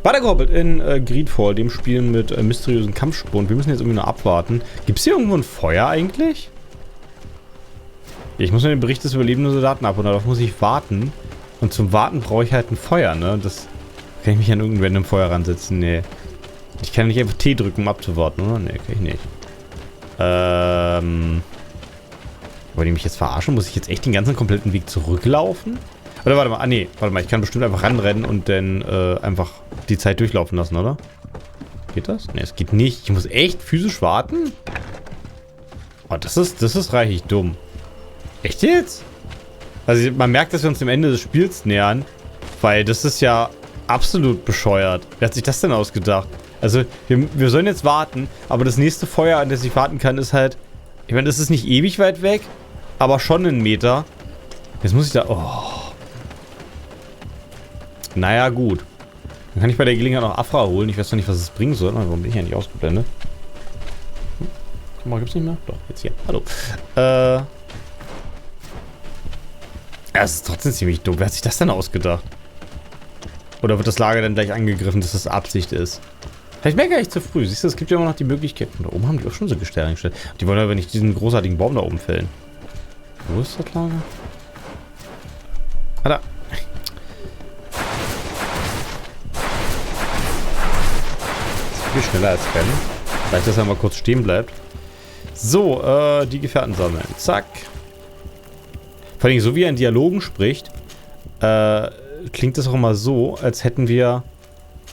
Weitergehoppelt in GreedFall, dem Spiel mit mysteriösen Kampfspuren. Wir müssen jetzt irgendwie nur abwarten. Gibt es hier irgendwo ein Feuer eigentlich? Ich muss mir den Bericht des überlebenden Soldaten ab und darauf muss ich warten. Und zum Warten brauche ich halt ein Feuer, ne? Das kann ich mich an irgendein random Feuer ransetzen? Nee. Ich kann nicht einfach T drücken, um abzuwarten, oder? Nee, kann ich nicht. Wollen die mich jetzt verarschen? Muss ich jetzt echt den ganzen kompletten Weg zurücklaufen? Oder warte mal, ah nee, warte mal, ich kann bestimmt einfach ranrennen und dann einfach die Zeit durchlaufen lassen, oder? Geht das? Nee, es geht nicht. Ich muss echt physisch warten? Oh, das ist reichlich dumm. Echt jetzt? Also man merkt, dass wir uns dem Ende des Spiels nähern, weil das ist ja absolut bescheuert. Wer hat sich das denn ausgedacht? Also, wir sollen jetzt warten, aber das nächste Feuer, an das ich warten kann, ist halt... Ich meine, das ist nicht ewig weit weg, aber schon einen Meter. Jetzt muss ich da... Oh. Naja, gut. Dann kann ich bei der Gelegenheit noch Afra holen. Ich weiß noch nicht, was es bringen soll. Warum bin ich ja nicht ausgeblendet? Guck mal, gibt's nicht mehr? Doch, jetzt hier. Hallo. Es ist trotzdem ziemlich dumm. Wer hat sich das denn ausgedacht? Oder wird das Lager dann gleich angegriffen, dass das Absicht ist? Vielleicht merke ich zu früh. Siehst du, es gibt ja immer noch die Möglichkeit. Da oben haben die auch schon so Gestelle eingestellt. Die wollen aber nicht diesen großartigen Baum da oben fällen. Wo ist das Lager? Ah, da. Das ist viel schneller als rennen. Vielleicht, dass er mal kurz stehen bleibt. So, die Gefährten sammeln. Zack. Vor allem, so wie er in Dialogen spricht, klingt das auch immer so, als hätten wir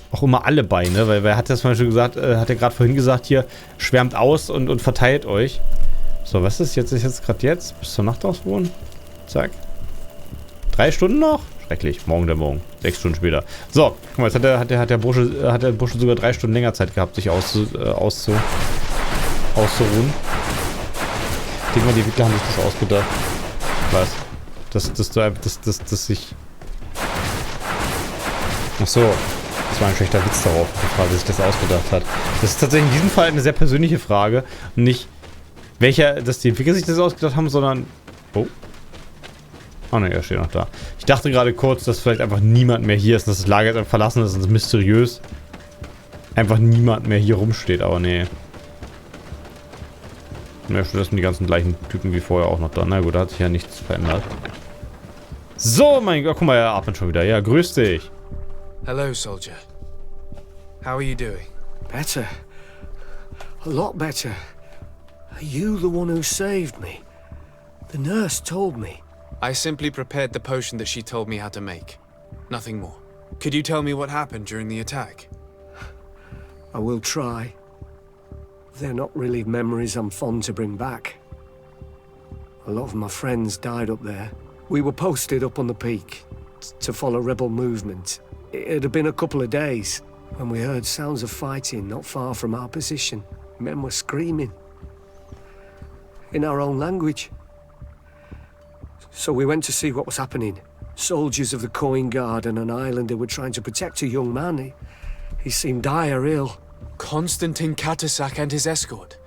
auch immer alle Beine, weil er hat das zum Beispiel gesagt, hat er gerade vorhin gesagt, hier, schwärmt aus und verteilt euch. So, was ist jetzt? Ist jetzt gerade jetzt? Bis zur Nacht ausruhen? Zack. 3 Stunden noch? Schrecklich. Morgen der Morgen. 6 Stunden später. So, guck mal, jetzt hat der Bursche sogar 3 Stunden länger Zeit gehabt, sich auszuruhen. Ich denke mal, die Entwickler haben sich das ausgedacht. Was? Dass ich... Ach so. Das war ein schlechter Witz darauf, wie sich das ausgedacht hat. Das ist tatsächlich in diesem Fall eine sehr persönliche Frage. Und nicht, dass die Entwickler sich das ausgedacht haben, sondern... Oh. Oh ne, er steht noch da. Ich dachte gerade kurz, dass vielleicht einfach niemand mehr hier ist, dass das Lager jetzt einfach verlassen ist und es ist mysteriös. Einfach niemand mehr hier rumsteht, aber nee. Ja, das sind die ganzen gleichen Typen wie vorher auch noch da. Na gut, da hat sich ja nichts verändert. So, mein Gott, guck mal, er atmet schon wieder. Ja, grüß dich. Hello, soldier. How are you doing? Better. A lot better. Are you the one who saved me? The nurse told me. I simply prepared the potion that she told me how to make. Nothing more. Could you tell me what happened during the attack? I will try. They're not really memories I'm fond to bring back. A lot of my friends died up there. We were posted up on the peak to follow rebel movement. It had been a couple of days when we heard sounds of fighting not far from our position. Men were screaming. In our own language. So we went to see what was happening. Soldiers of the Coin Guard and an islander were trying to protect a young man. He seemed dire ill. Constantine Katasak and his escort.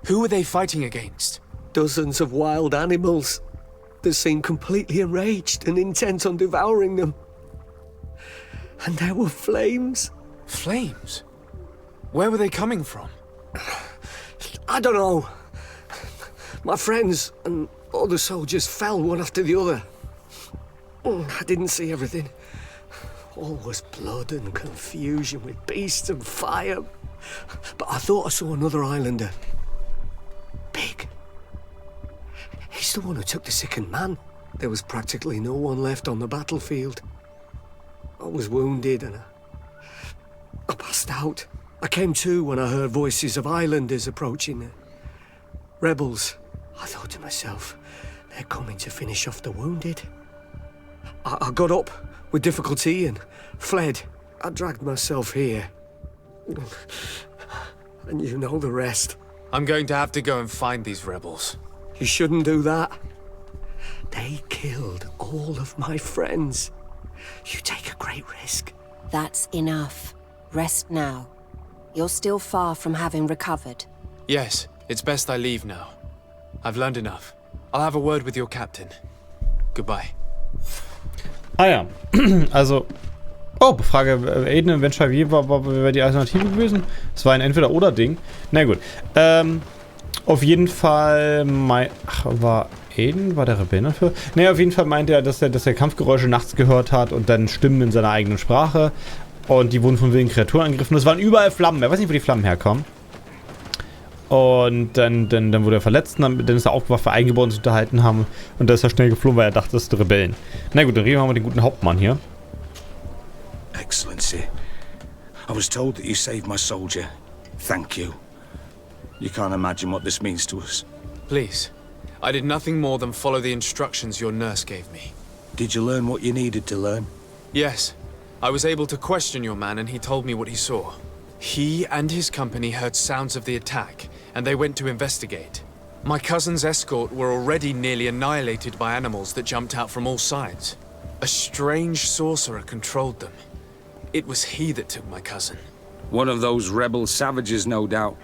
Who were they fighting against? Dozens of wild animals. They seemed completely enraged and intent on devouring them. And there were flames. Flames? Where were they coming from? I don't know. My friends and other soldiers fell one after the other. I didn't see everything. All was blood and confusion with beasts and fire. But I thought I saw another islander. Big. He's the one who took the sickened man. There was practically no one left on the battlefield. I was wounded and I passed out. I came to when I heard voices of islanders approaching. Rebels. I thought to myself, they're coming to finish off the wounded. I got up with difficulty and fled. I dragged myself here. And you know the rest. I'm going to have to go and find these rebels. You shouldn't do that. They killed all of my friends. You take a great risk. That's enough. Rest now. You're still far from having recovered. Yes, it's best I leave now. I've learned enough. I'll have a word with your captain. Goodbye. Ah ja, also Oh, befrage Aiden, wenn Xavier war die Alternative gewesen? Das war ein Entweder-Oder-Ding. Na gut. Auf jeden Fall war Aiden? War der Rebell dafür? Naja, auf jeden Fall meinte er, dass er Kampfgeräusche nachts gehört hat und dann Stimmen in seiner eigenen Sprache. Und die wurden von wilden Kreaturen angegriffen. Es waren überall Flammen. Er weiß nicht, wo die Flammen herkommen. Und dann wurde er verletzt. Dann ist er aufgewacht, weil Eingeborene sich unterhalten haben. Und da ist er schnell geflohen, weil er dachte, das sind Rebellen. Na gut, dann reden wir mal mit dem guten Hauptmann hier. Excellency, I was told that you saved my soldier. Thank you. You can't imagine what this means to us. Please. I did nothing more than follow the instructions your nurse gave me. Did you learn what you needed to learn? Yes. I was able to question your man and he told me what he saw. He and his company heard sounds of the attack, and they went to investigate. My cousin's escort were already nearly annihilated by animals that jumped out from all sides. A strange sorcerer controlled them. It was he that took my cousin. One of those rebel savages, no doubt.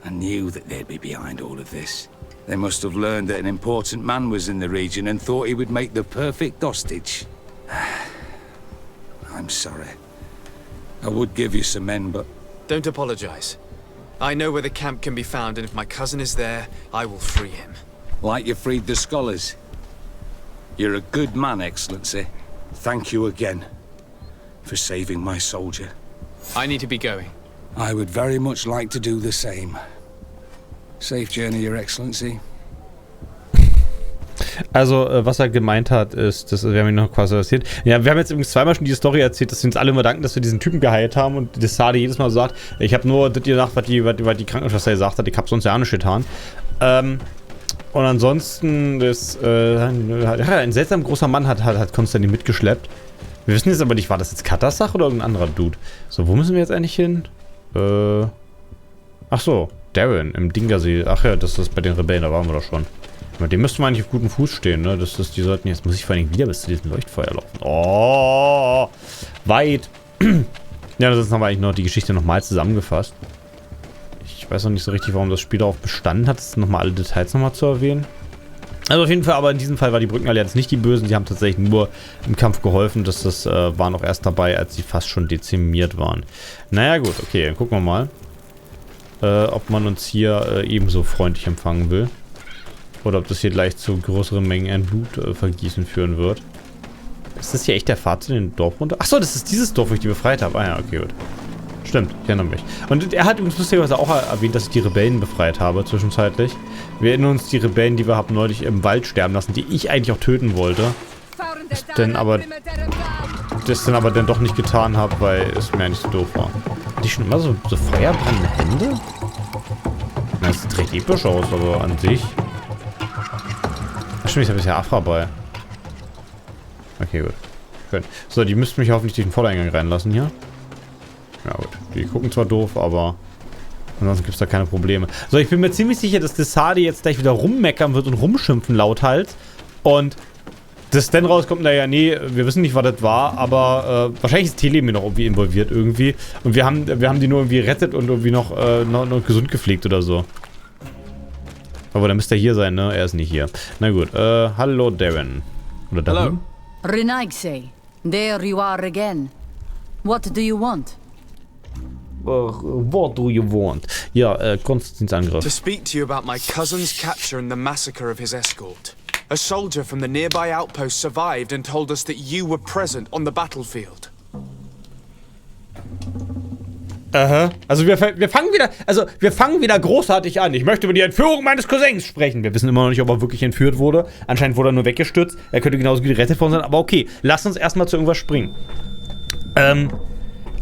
I knew that they'd be behind all of this. They must have learned that an important man was in the region and thought he would make the perfect hostage. I'm sorry. I would give you some men, but... Don't apologize. I know where the camp can be found, and if my cousin is there, I will free him. Like you freed the scholars. You're a good man, Excellency. Thank you again for saving my soldier. I need to be going. I would very much like to do the same. Safe journey, Your Excellency. Also, was er gemeint hat, ist, wir haben ihn noch quasi erzählt. Ja, wir haben jetzt übrigens zweimal schon die Story erzählt, dass wir uns alle immer danken, dass wir diesen Typen geheilt haben und de Sardet jedes Mal sagt, ich habe nur das gemacht, was die Krankenschwester gesagt hat, ich habe sonst ja nicht getan. Und ansonsten, ein seltsam großer Mann hat Konstantin mitgeschleppt. Wir wissen jetzt aber nicht, war das jetzt Katas Sache oder irgendein anderer Dude? So, wo müssen wir jetzt eigentlich hin? Ach so, Darren im Dingersee. Ach ja, das ist bei den Rebellen, da waren wir doch schon. Mit dem müssten wir eigentlich auf gutem Fuß stehen, ne? Die sollten jetzt, muss ich vor allem wieder bis zu diesem Leuchtfeuer laufen. Oh, weit. Ja, das haben wir eigentlich noch die Geschichte nochmal zusammengefasst. Ich weiß noch nicht so richtig, warum das Spiel darauf bestanden hat, nochmal alle Details nochmal zu erwähnen. Also auf jeden Fall, aber in diesem Fall war die Brückenallianz nicht die Bösen, die haben tatsächlich nur im Kampf geholfen. Das waren auch erst dabei, als sie fast schon dezimiert waren. Naja gut, okay, dann gucken wir mal, ob man uns hier ebenso freundlich empfangen will. Oder ob das hier gleich zu größeren Mengen an Blutvergießen führen wird. Ist das hier echt der Pfad zu dem Dorf runter? Achso, das ist dieses Dorf, wo ich die befreit habe. Ah ja, okay, gut. Stimmt, ich erinnere mich. Und er hat übrigens lustigerweise auch erwähnt, dass ich die Rebellen befreit habe, zwischenzeitlich. Wir erinnern uns, die Rebellen, die wir haben neulich im Wald sterben lassen, die ich eigentlich auch töten wollte. Das dann aber dann doch nicht getan habe, weil es mir nicht so doof war. Hatte ich schon immer so feuerbrennende Hände? Na, das sieht recht episch aus, aber an sich... Ach stimmt, ich habe bisher Afra bei. Okay, gut. Schön. So, die müssten mich hoffentlich durch den Vordereingang reinlassen hier. Ja gut, die gucken zwar doof, aber ansonsten gibt es da keine Probleme. So, ich bin mir ziemlich sicher, dass de Sardet jetzt gleich wieder rummeckern wird und rumschimpfen lauthals. Und das dann rauskommt, naja, nee, wir wissen nicht, was das war, aber wahrscheinlich ist Tele mir noch irgendwie involviert irgendwie. Und wir haben die nur irgendwie rettet und irgendwie noch gesund gepflegt oder so. Aber dann müsste er hier sein, ne? Er ist nicht hier. Na gut, hallo Darren. Oder Darren? Hello. Renaigse, there you are again. What do you want? What do you want? Ja, Konstantins Angriff. To speak to you about my cousin's capture and the massacre of his escort. A soldier from the nearby outpost survived and told us that you were present on the battlefield. Aha. Also wir fangen wieder großartig an. Ich möchte über die Entführung meines Cousins sprechen. Wir wissen immer noch nicht, ob er wirklich entführt wurde. Anscheinend wurde er nur weggestürzt. Er könnte genauso gut gerettet worden sein. Aber okay, lass uns erstmal zu irgendwas springen.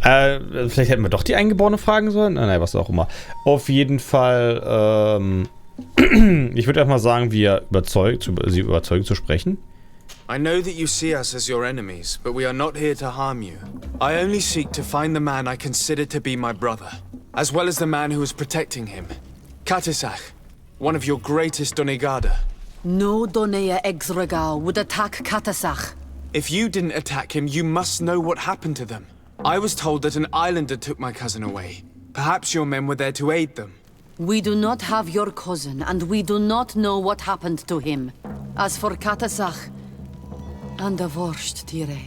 Vielleicht hätten wir doch die Eingeborene fragen sollen. Nein, was auch immer. Auf jeden Fall, ich würde erstmal sagen, sie überzeugen zu sprechen. I know that you see us as your enemies, but we are not here to harm you. I only seek to find the man I consider to be my brother, as well as the man who is protecting him. Katisach, one of your greatest Donegada. No Donea Exregal would attack Katasach. If you didn't attack him, you must know what happened to them. I was told that an islander took my cousin away. Perhaps your men were there to aid them. We do not have your cousin, and we do not know what happened to him. As for Katasach, and the Vorscht, Tire,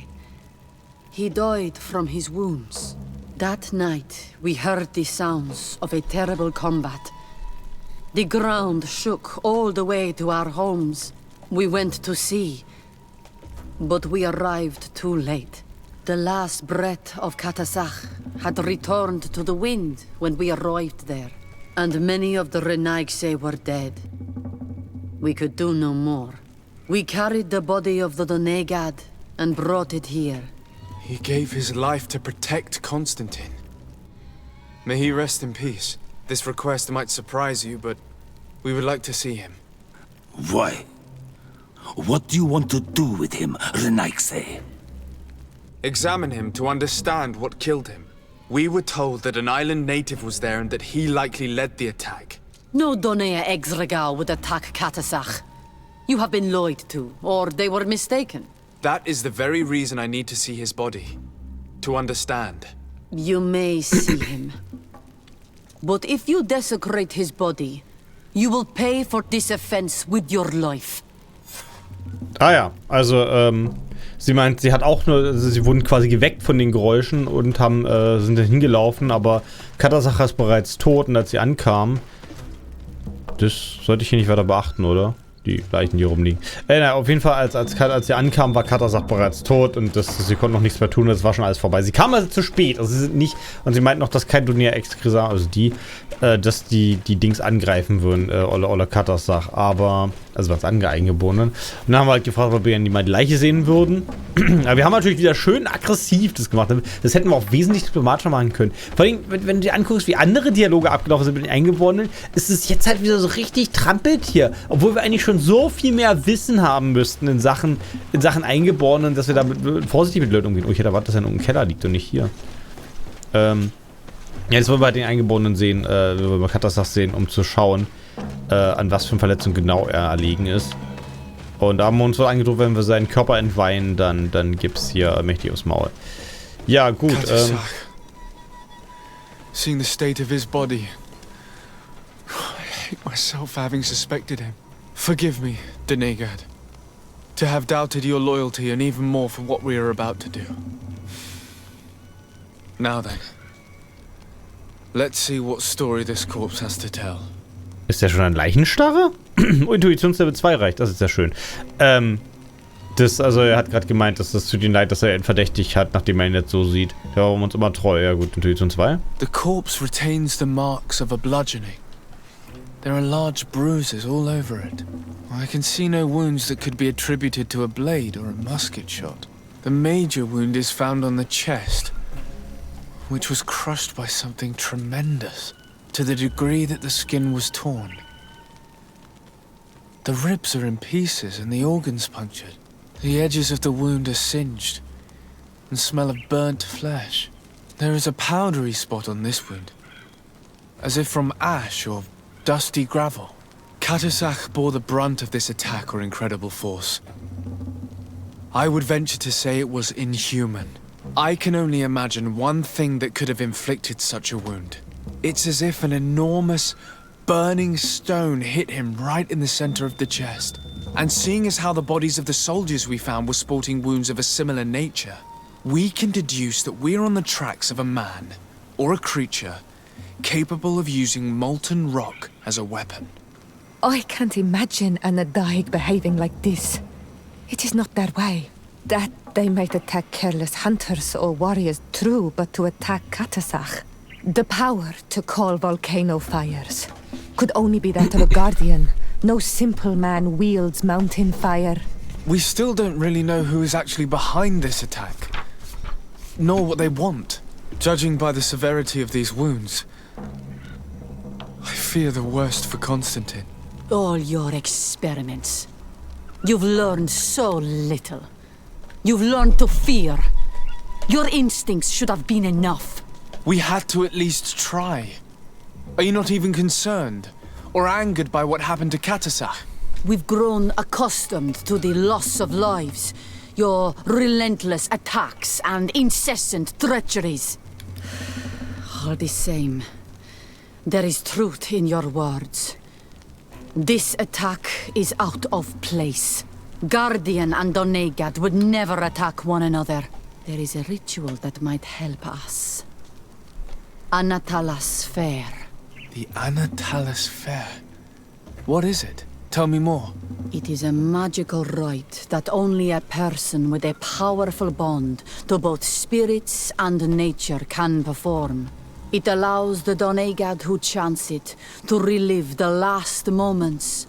He died from his wounds. That night, we heard the sounds of a terrible combat. The ground shook all the way to our homes. We went to see, but we arrived too late. The last breath of Katasach had returned to the wind when we arrived there, and many of the Renaigse were dead. We could do no more. We carried the body of the Donegad and brought it here. He gave his life to protect Constantine. May he rest in peace. This request might surprise you, but we would like to see him. Why? What do you want to do with him, Renaigse? Examine him to understand what killed him. We were told that an island native was there and that he likely led the attack. No Donea Exregal would attack Katasach. You have been lied to, or they were mistaken. That is the very reason I need to see his body. To understand. You may see him. But if you desecrate his body, you will pay for this offense with your life. Ah ja, also, sie meint, sie hat auch nur, also sie wurden quasi geweckt von den Geräuschen und sind dann hingelaufen, aber Katasach ist bereits tot und als sie ankam, das sollte ich hier nicht weiter beachten, oder? Die Leichen, die rumliegen. Auf jeden Fall, als sie ankam, war Katasach bereits tot und sie konnten noch nichts mehr tun, das war schon alles vorbei. Sie kam also zu spät, also sie sind nicht, und sie meinten noch, dass kein Donea Exkrisa, also dass die Dings angreifen würden, Olle Katasach, aber, also was Eingeborenen. Und dann haben wir halt gefragt, ob wir die mal die Leiche sehen würden. Aber wir haben natürlich wieder schön aggressiv das gemacht. Das hätten wir auch wesentlich diplomatischer machen können. Vor allem, wenn du dir anguckst, wie andere Dialoge abgelaufen sind mit den Eingeborenen, ist es jetzt halt wieder so richtig trampelt hier. Obwohl wir eigentlich schon so viel mehr Wissen haben müssten in Sachen Eingeborenen, dass wir da vorsichtig mit Leuten umgehen. Oh, ich hätte erwartet, dass er in irgendeinem Keller liegt und nicht hier. Ja, jetzt wollen wir halt den Eingeborenen sehen, wir Katasach sehen, um zu schauen, an was für eine Verletzung genau er erlegen ist. Und da haben wir uns so angedroht, wenn wir seinen Körper entweihen, dann gibt's hier mächtig aufs Maul. Ja, gut. Seeing the state of his body, I hate myself for having suspected him. Forgive me, Donegad, to have doubted your loyalty and even more for what we are about to do. Now then, let's see what story this corpse has to tell. Ist der schon ein Leichenstarre? Intuitionslevel 2 reicht, das ist ja schön. Also er hat gerade gemeint, dass das tut ihm leid, dass er ihn verdächtigt hat, nachdem er ihn jetzt so sieht. Der war uns immer treu. Ja gut, Intuition 2. The corpse retains the marks of a bludgeoning. There are large bruises all over it. I can see no wounds that could be attributed to a blade or a musket shot. The major wound is found on the chest, which was crushed by something tremendous, to the degree that the skin was torn. The ribs are in pieces and the organs punctured. The edges of the wound are singed and smell of burnt flesh. There is a powdery spot on this wound, as if from ash or dusty gravel. Katasach bore the brunt of this attack or incredible force. I would venture to say it was inhuman. I can only imagine one thing that could have inflicted such a wound. It's as if an enormous, burning stone hit him right in the center of the chest. And seeing as how the bodies of the soldiers we found were sporting wounds of a similar nature, we can deduce that we're on the tracks of a man, or a creature, capable of using molten rock as a weapon. I can't imagine an Adaig behaving like this. It is not their way. That they might attack careless hunters or warriors, true, but to attack Katasach, the power to call volcano fires, could only be that of a guardian. No simple man wields mountain fire. We still don't really know who is actually behind this attack, nor what they want. Judging by the severity of these wounds, I fear the worst for Constantine. All your experiments. You've learned so little. You've learned to fear. Your instincts should have been enough. We had to at least try. Are you not even concerned or angered by what happened to Katasach? We've grown accustomed to the loss of lives, your relentless attacks and incessant treacheries. All the same, there is truth in your words. This attack is out of place. Guardian and Donegad would never attack one another. There is a ritual that might help us. Anatalas Fair. The Anatalas Fair. What is it? Tell me more. It is a magical rite that only a person with a powerful bond to both spirits and nature can perform. It allows the Donegad who chants it to relive the last moments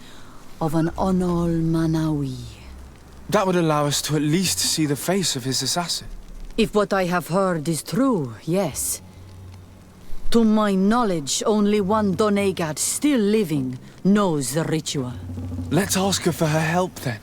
of an Onol Manawi. That would allow us to at least see the face of his assassin. If what I have heard is true, yes. To my knowledge, only one Donegad still living knows the ritual. Let's ask her for her help then.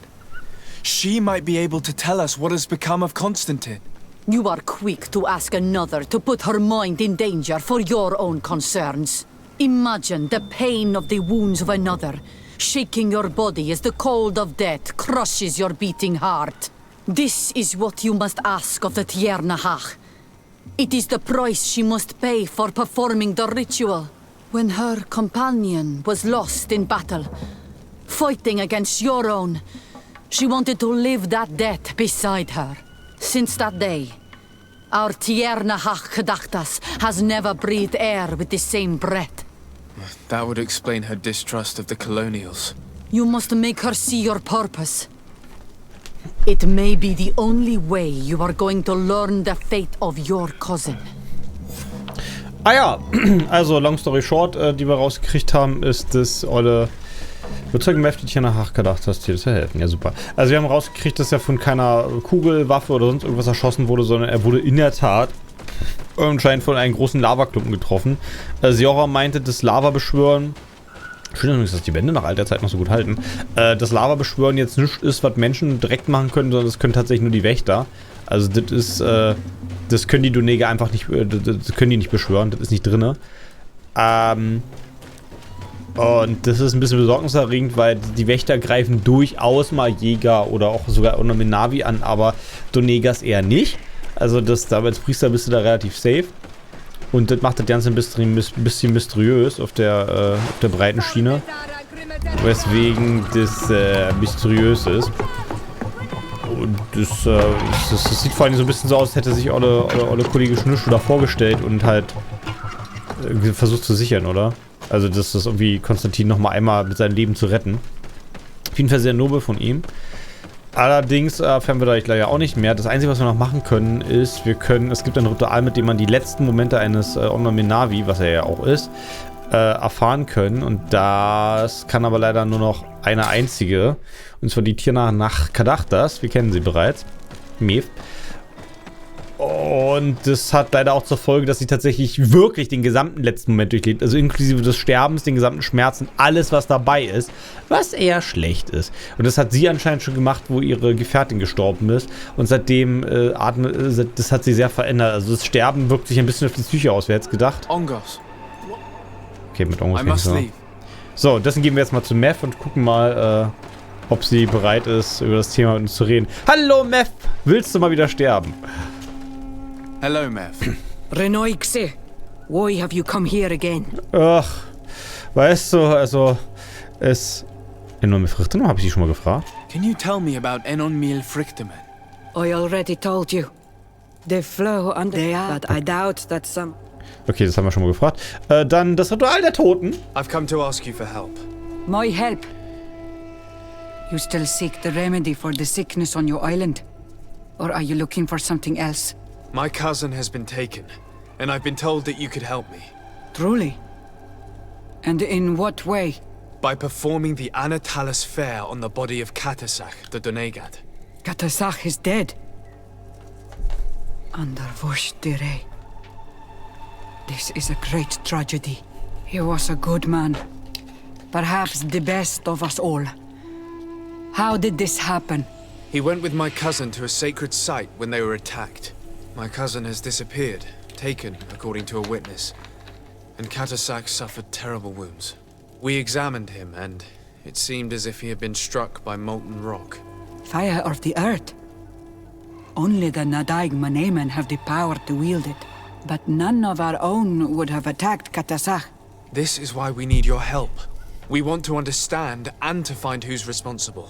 She might be able to tell us what has become of Constantine. You are quick to ask another to put her mind in danger for your own concerns. Imagine the pain of the wounds of another, shaking your body as the cold of death crushes your beating heart. This is what you must ask of the Tiernahach. It is the price she must pay for performing the ritual. When her companion was lost in battle, fighting against your own, she wanted to live that death beside her. Since that day, our Tiernahach Kadachtas has never breathed air with the same breath. That would explain her distrust of the colonials. You must make her see your purpose. It may be the only way you are going to learn the fate of your cousin. Ah ja, also long story short, die wir rausgekriegt haben, ist das olle überzeugend mächtig hier nach gedacht hast, dir das helfen. Ja, super. Also wir haben rausgekriegt, dass er von keiner Kugel, Waffe oder sonst irgendwas erschossen wurde, sondern er wurde in der Tat anscheinend von einem großen Lavaklumpen getroffen. Siora meinte, das Lava-Beschwören, schön übrigens, dass die Wände nach alter Zeit noch so gut halten, das Lava-Beschwören jetzt nichts ist, was Menschen direkt machen können, sondern das können tatsächlich nur die Wächter. Also das ist, das können die Donege einfach nicht, das können die nicht beschwören, das ist nicht drinne. Und das ist ein bisschen besorgniserregend, weil die Wächter greifen durchaus mal Jäger oder auch sogar Navi an, aber Donegas eher nicht. Also da als Priester bist du da relativ safe. Und das macht das Ganze ein bisschen mysteriös auf der breiten Schiene. Weswegen das mysteriös ist. Und das sieht vor allem so ein bisschen so aus, als hätte sich Olle Kollege Schnusch da vorgestellt und halt versucht zu sichern, oder? Also das ist irgendwie Konstantin nochmal einmal mit seinem Leben zu retten. Auf jeden Fall sehr nobel von ihm. Allerdings erfahren wir da leider auch nicht mehr. Das Einzige, was wir noch machen können, ist, es gibt ein Ritual, mit dem man die letzten Momente eines Navi, was er ja auch ist, erfahren können. Und das kann aber leider nur noch eine einzige. Und zwar die Tiernahach Kadachtas. Wir kennen sie bereits. Mev. Und das hat leider auch zur Folge, dass sie tatsächlich wirklich den gesamten letzten Moment durchlebt. Also inklusive des Sterbens, den gesamten Schmerzen, alles was dabei ist. Was eher schlecht ist. Und das hat sie anscheinend schon gemacht, wo ihre Gefährtin gestorben ist. Und seitdem das hat sie sehr verändert. Also das Sterben wirkt sich ein bisschen auf die Psyche aus. Wer hätte es gedacht? Ongos. Okay, mit Ongos nicht so. So, dessen gehen wir jetzt mal zu Mev und gucken mal, ob sie bereit ist, über das Thema mit uns zu reden. Hallo Mev! Willst du mal wieder sterben? Hello, Mev. Renoixe, why have you come here again? Ach, weißt du, also, Enon Frichtemann, habe ich sie schon mal gefragt? Can you tell me about Enon Frichtemann? I already told you. The flow under there, but I doubt that some... Okay, das haben wir schon mal gefragt. Dann das Ritual der Toten. I've come to ask you for help. My help? You still seek the remedy for the sickness on your island? Or are you looking for something else? My cousin has been taken, and I've been told that you could help me. Truly? And in what way? By performing the Anatalas Fair on the body of Katasach, the Donegad. Katasach is dead. Under Voshtere. This is a great tragedy. He was a good man. Perhaps the best of us all. How did this happen? He went with my cousin to a sacred site when they were attacked. My cousin has disappeared, taken, according to a witness. And Katasach suffered terrible wounds. We examined him, and it seemed as if he had been struck by molten rock. Fire of the earth. Only the Nadaig Manemen have the power to wield it. But none of our own would have attacked Katasach. This is why we need your help. We want to understand and to find who's responsible.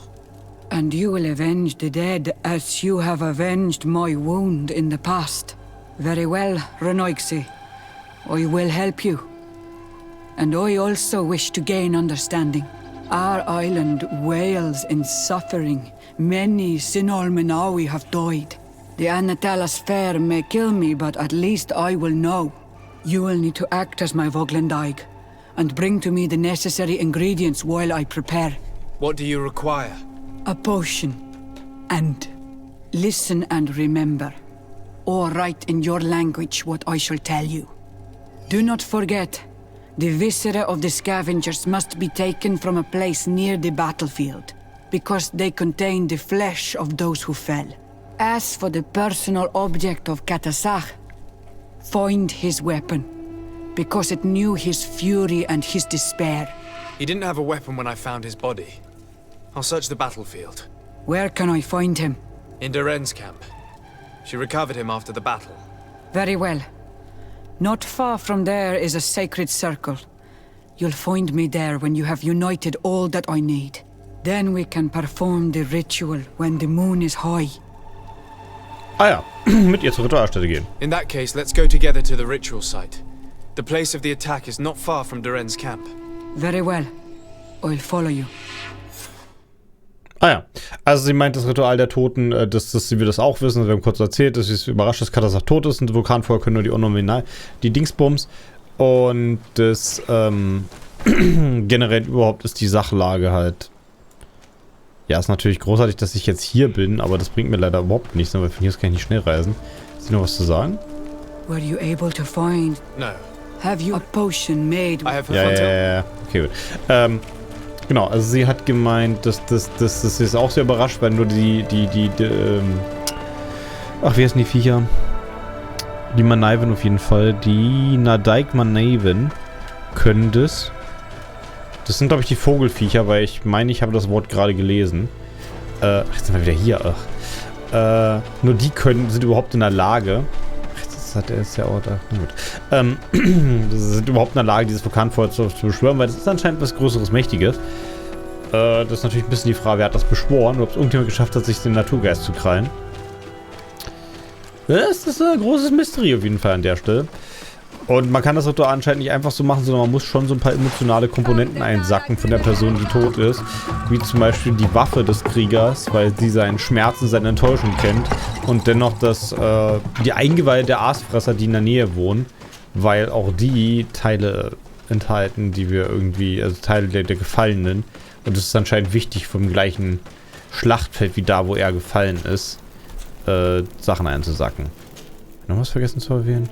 And you will avenge the dead as you have avenged my wound in the past. Very well, Renoixi. I will help you. And I also wish to gain understanding. Our island wails in suffering. Many Sinolmenawi have died. The Anatalas Fair may kill me, but at least I will know. You will need to act as my Voglendaig, and bring to me the necessary ingredients while I prepare. What do you require? A potion. And listen and remember, or write in your language what I shall tell you. Do not forget, the viscera of the scavengers must be taken from a place near the battlefield, because they contain the flesh of those who fell. As for the personal object of Katasach, find his weapon, because it knew his fury and his despair. He didn't have a weapon when I found his body. I'll search the battlefield. Where can I find him? In Duren's camp. She recovered him after the battle. Very well. Not far from there is a sacred circle. You'll find me there when you have united all that I need. Then we can perform the ritual when the moon is high. Ah ja, mit ihr zur Ritualstätte gehen. In that case, let's go together to the ritual site. The place of the attack is not far from Duren's camp. Very well. I'll follow you. Ah ja, also sie meint, das Ritual der Toten, dass wir das auch wissen. Wir haben kurz erzählt, dass sie es überrascht, dass Katasach tot ist und Vulkanfeuer können nur die Unnominal, die Dingsbums. Und das generell überhaupt ist die Sachlage halt. Ja, ist natürlich großartig, dass ich jetzt hier bin, aber das bringt mir leider überhaupt nichts, weil von hier aus kann ich nicht schnell reisen. Ist noch was zu sagen? Were you able to find? No. Have you a potion made? I have Ja. Okay, gut. Genau, also sie hat gemeint, dass sie ist auch sehr überrascht, weil nur ach, wie heißen die Viecher? Die Manaiven auf jeden Fall. Die Nadaik Manaiven können das. Das sind, glaube ich, die Vogelviecher, weil ich meine, ich habe das Wort gerade gelesen. Jetzt sind wir wieder hier. Nur die sind überhaupt in der Lage. Das hat er jetzt ja auch da. Na gut. Sind überhaupt in der Lage, dieses Vulkanfeuer zu beschwören, weil das ist anscheinend was Größeres, Mächtiges. Das ist natürlich ein bisschen die Frage, wer hat das beschworen, oder ob es irgendjemand geschafft hat, sich den Naturgeist zu krallen. Das ist ein großes Mystery auf jeden Fall an der Stelle. Und man kann das Ritual anscheinend nicht einfach so machen, sondern man muss schon so ein paar emotionale Komponenten einsacken von der Person, die tot ist. Wie zum Beispiel die Waffe des Kriegers, weil sie seinen Schmerz und seine Enttäuschung kennt. Und dennoch die Eingeweide der Aasfresser, die in der Nähe wohnen, weil auch die Teile enthalten, die wir irgendwie, also Teile der Gefallenen. Und es ist anscheinend wichtig, vom gleichen Schlachtfeld wie da, wo er gefallen ist, Sachen einzusacken. Noch was vergessen zu erwähnen?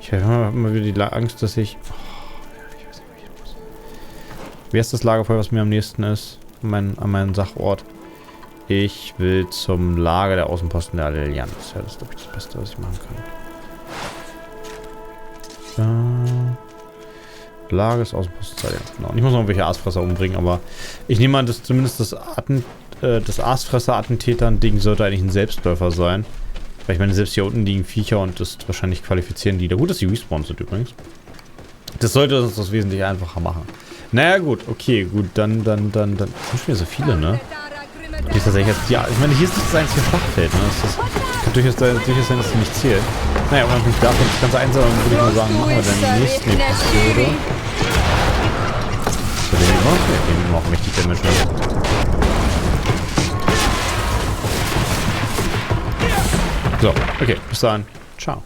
Ich habe immer wieder die Angst, dass ich... ich weiß nicht, wo ich muss. Wer ist das Lagerfeuer, was mir am nächsten ist? An meinem Sachort. Ich will zum Lager der Außenposten der Allianz. Ja, das ist, glaube ich, das Beste, was ich machen kann. Lager des Außenpostens der Allianz. Genau. Und ich muss noch irgendwelche Aasfresser umbringen, aber ich nehme an, dass zumindest das Aasfresser-Attentäter ein Ding sollte eigentlich ein Selbstläufer sein. Weil ich meine, selbst hier unten liegen Viecher und das wahrscheinlich qualifizieren die. Gut, dass die respawned sind übrigens. Das sollte uns das wesentlich einfacher machen. Naja, gut, okay, gut, dann sind schon wieder so viele, ne? Hier ist tatsächlich jetzt, ja, ich meine, hier ist nicht das einzige Schlachtfeld, ne? Das kann durchaus sein, dass es nicht zählt. Naja, unabhängig davon, das ganze einsam, würde ich mal sagen, machen wir dann die nächste Episode. So, den nehmen wir auch mächtig Damage mit. So, okay, bis dann. Ciao.